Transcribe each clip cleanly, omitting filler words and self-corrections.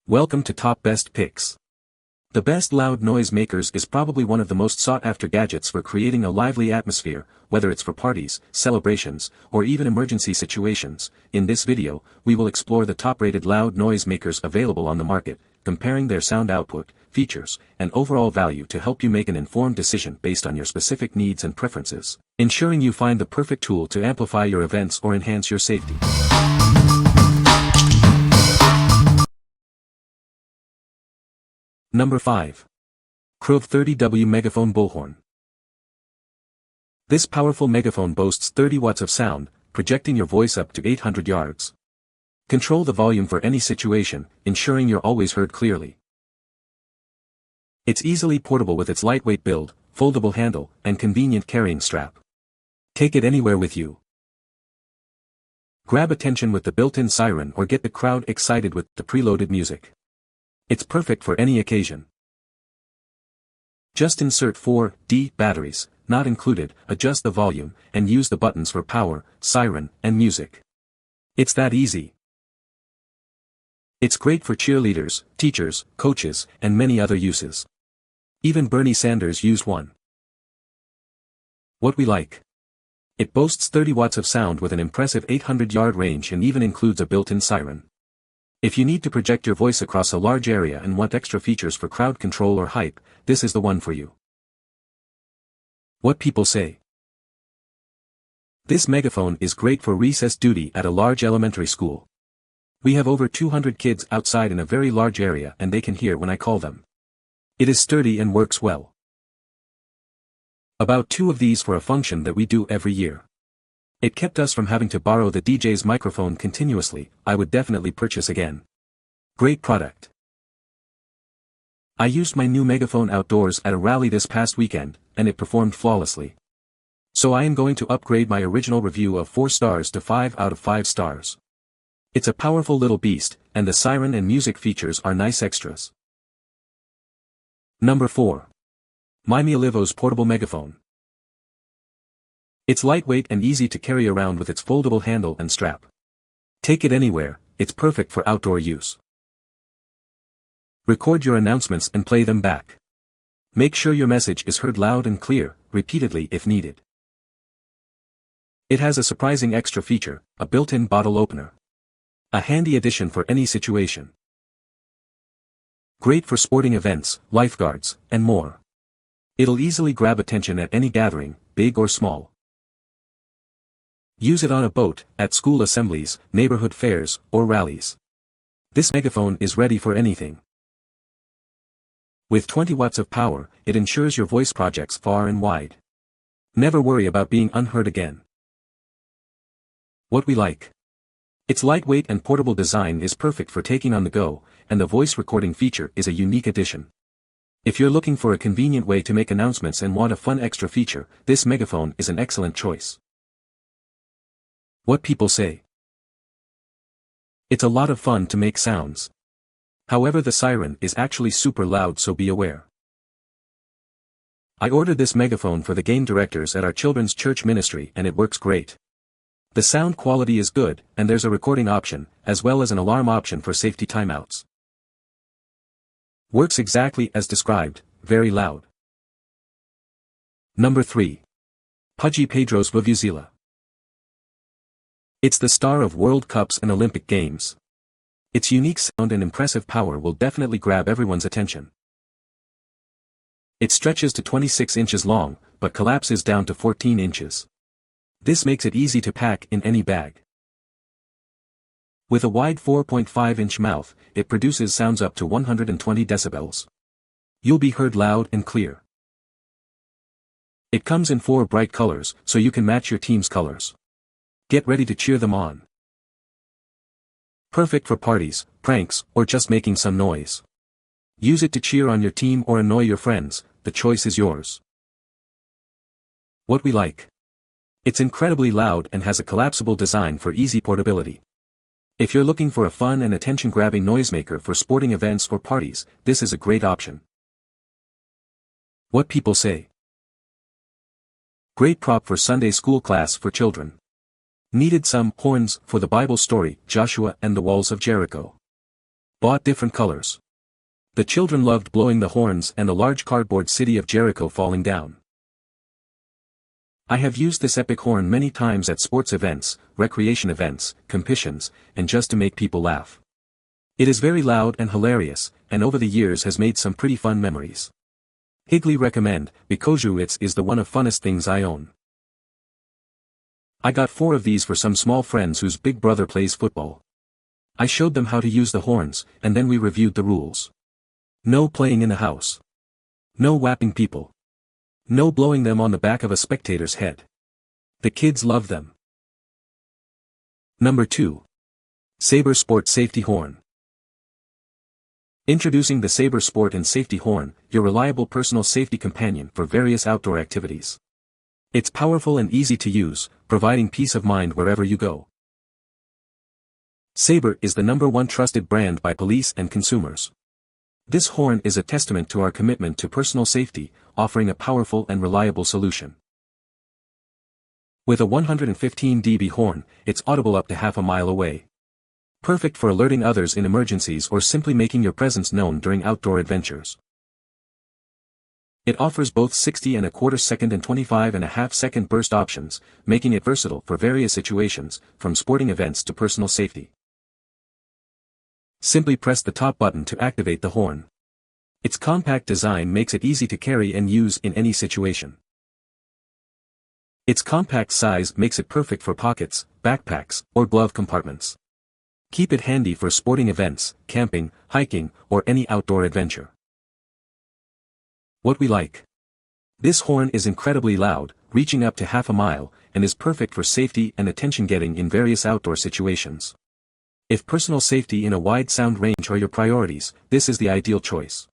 Welcome to Top Best Picks. The best loud noise makers is probably one of the most sought-after gadgets for creating a lively atmosphere, whether it's for parties, celebrations, or even emergency situations. In this video, we will explore the top-rated loud noise makers available on the market, comparing their sound output, features, and overall value to help you make an informed decision based on your specific needs and preferences, ensuring you find the perfect tool to amplify your events or enhance your safety. Number 5. Croove 30W Megaphone Bullhorn. This powerful megaphone boasts 30 watts of sound, projecting your voice up to 800 yards. Control the volume for any situation, ensuring you're always heard clearly. It's easily portable with its lightweight build, foldable handle, and convenient carrying strap. Take it anywhere with you. Grab attention with the built-in siren or get the crowd excited with the preloaded music. It's perfect for any occasion. Just insert 4D batteries, not included, adjust the volume, and use the buttons for power, siren, and music. It's that easy. It's great for cheerleaders, teachers, coaches, and many other uses. Even Bernie Sanders used one. What we like. It boasts 30 watts of sound with an impressive 800-yard range and even includes a built-in siren. If you need to project your voice across a large area and want extra features for crowd control or hype, this is the one for you. What people say. This megaphone is great for recess duty at a large elementary school. We have over 200 kids outside in a very large area and they can hear when I call them. It is sturdy and works well. About 2 of these for a function that we do every year. It kept us from having to borrow the DJ's microphone continuously. I would definitely purchase again. Great product. I used my new megaphone outdoors at a rally this past weekend, and it performed flawlessly. So I am going to upgrade my original review of 4 stars to 5 out of 5 stars. It's a powerful little beast, and the siren and music features are nice extras. Number 4. MyMealivos Portable Megaphone. It's lightweight and easy to carry around with its foldable handle and strap. Take it anywhere, it's perfect for outdoor use. Record your announcements and play them back. Make sure your message is heard loud and clear, repeatedly if needed. It has a surprising extra feature, a built-in bottle opener. A handy addition for any situation. Great for sporting events, lifeguards, and more. It'll easily grab attention at any gathering, big or small. Use it on a boat, at school assemblies, neighborhood fairs, or rallies. This megaphone is ready for anything. With 20 watts of power, it ensures your voice projects far and wide. Never worry about being unheard again. What we like. Its lightweight and portable design is perfect for taking on the go, and the voice recording feature is a unique addition. If you're looking for a convenient way to make announcements and want a fun extra feature, this megaphone is an excellent choice. What people say. It's a lot of fun to make sounds. However, the siren is actually super loud, so be aware. I ordered this megaphone for the game directors at our children's church ministry and it works great. The sound quality is good, and there's a recording option, as well as an alarm option for safety timeouts. Works exactly as described, very loud. Number 3. Pudgy PEDRO'S Vuvuzela. It's the star of World Cups and Olympic Games. Its unique sound and impressive power will definitely grab everyone's attention. It stretches to 26 inches long, but collapses down to 14 inches. This makes it easy to pack in any bag. With a wide 4.5-inch mouth, it produces sounds up to 120 decibels. You'll be heard loud and clear. It comes in 4 bright colors, so you can match your team's colors. Get ready to cheer them on. Perfect for parties, pranks, or just making some noise. Use it to cheer on your team or annoy your friends, the choice is yours. What we like. It's incredibly loud and has a collapsible design for easy portability. If you're looking for a fun and attention-grabbing noisemaker for sporting events or parties, this is a great option. What people say. Great prop for Sunday school class for children. Needed some horns for the Bible story, Joshua and the Walls of Jericho. Bought different colors. The children loved blowing the horns and the large cardboard city of Jericho falling down. I have used this epic horn many times at sports events, recreation events, competitions, and just to make people laugh. It is very loud and hilarious, and over the years has made some pretty fun memories. Highly recommend, because it is the one of funnest things I own. I got 4 of these for some small friends whose big brother plays football. I showed them how to use the horns, and then we reviewed the rules. No playing in the house. No whapping people. No blowing them on the back of a spectator's head. The kids love them. Number 2. SABRE Sport Safety Horn. Introducing the SABRE Sport and Safety Horn, your reliable personal safety companion for various outdoor activities. It's powerful and easy to use, providing peace of mind wherever you go. SABRE is the #1 trusted brand by police and consumers. This horn is a testament to our commitment to personal safety, offering a powerful and reliable solution. With a 115 dB horn, it's audible up to half a mile away. Perfect for alerting others in emergencies or simply making your presence known during outdoor adventures. It offers both 60¼ second and 25½ second burst options, making it versatile for various situations, from sporting events to personal safety. Simply press the top button to activate the horn. Its compact design makes it easy to carry and use in any situation. Its compact size makes it perfect for pockets, backpacks, or glove compartments. Keep it handy for sporting events, camping, hiking, or any outdoor adventure. What we like. This horn is incredibly loud, reaching up to half a mile, and is perfect for safety and attention-getting in various outdoor situations. If personal safety in a wide sound range are your priorities, this is the ideal choice.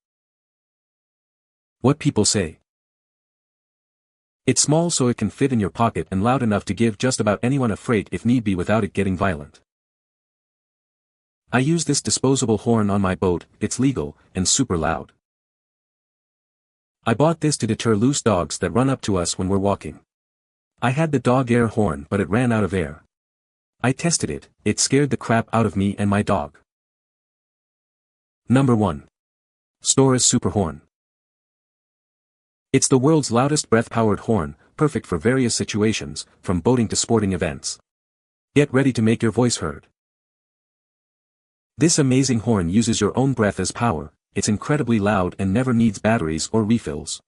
What people say. It's small so it can fit in your pocket and loud enough to give just about anyone a freight if need be without it getting violent. I use this disposable horn on my boat, it's legal, and super loud. I bought this to deter loose dogs that run up to us when we're walking. I had the dog air horn but it ran out of air. I tested it, it scared the crap out of me and my dog. Number 1. Storus SuperHorn. It's the world's loudest breath-powered horn, perfect for various situations, from boating to sporting events. Get ready to make your voice heard. This amazing horn uses your own breath as power, it's incredibly loud and never needs batteries or refills.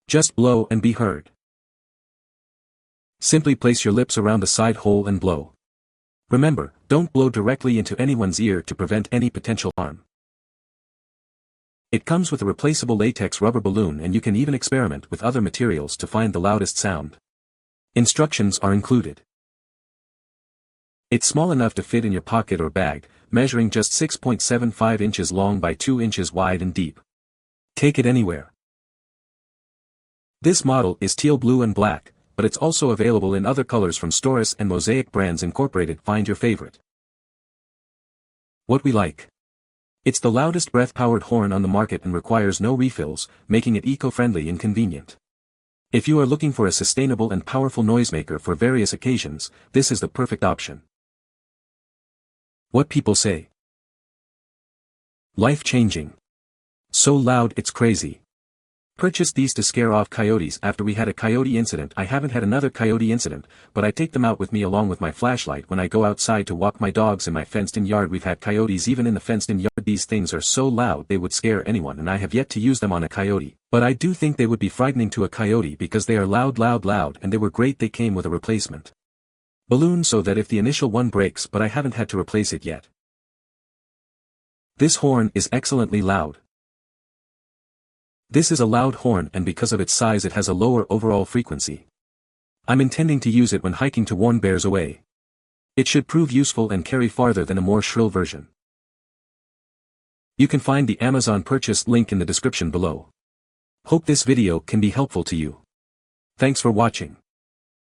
Just blow and be heard. Simply place your lips around the side hole and blow. Remember, don't blow directly into anyone's ear to prevent any potential harm. It comes with a replaceable latex rubber balloon and you can even experiment with other materials to find the loudest sound. Instructions are included. It's small enough to fit in your pocket or bag, measuring just 6.75 inches long by 2 inches wide and deep. Take it anywhere. This model is teal blue and black, but it's also available in other colors from Storus and Mosaic brands incorporated. Find your favorite. What we like. It's the loudest breath-powered horn on the market and requires no refills, making it eco-friendly and convenient. If you are looking for a sustainable and powerful noisemaker for various occasions, this is the perfect option. What people say. Life-changing. So loud it's crazy. Purchased these to scare off coyotes after we had a coyote incident. I haven't had another coyote incident, but I take them out with me along with my flashlight when I go outside to walk my dogs in my fenced-in yard. We've had coyotes even in the fenced-in yard. These things are so loud they would scare anyone, and I have yet to use them on a coyote. But I do think they would be frightening to a coyote because they are loud, and they were great. They came with a replacement balloon so that if the initial one breaks, but I haven't had to replace it yet. This horn is excellently loud. This is a loud horn, and because of its size it has a lower overall frequency. I'm intending to use it when hiking to warn bears away. It should prove useful and carry farther than a more shrill version. You can find the Amazon purchase link in the description below. Hope this video can be helpful to you. Thanks for watching.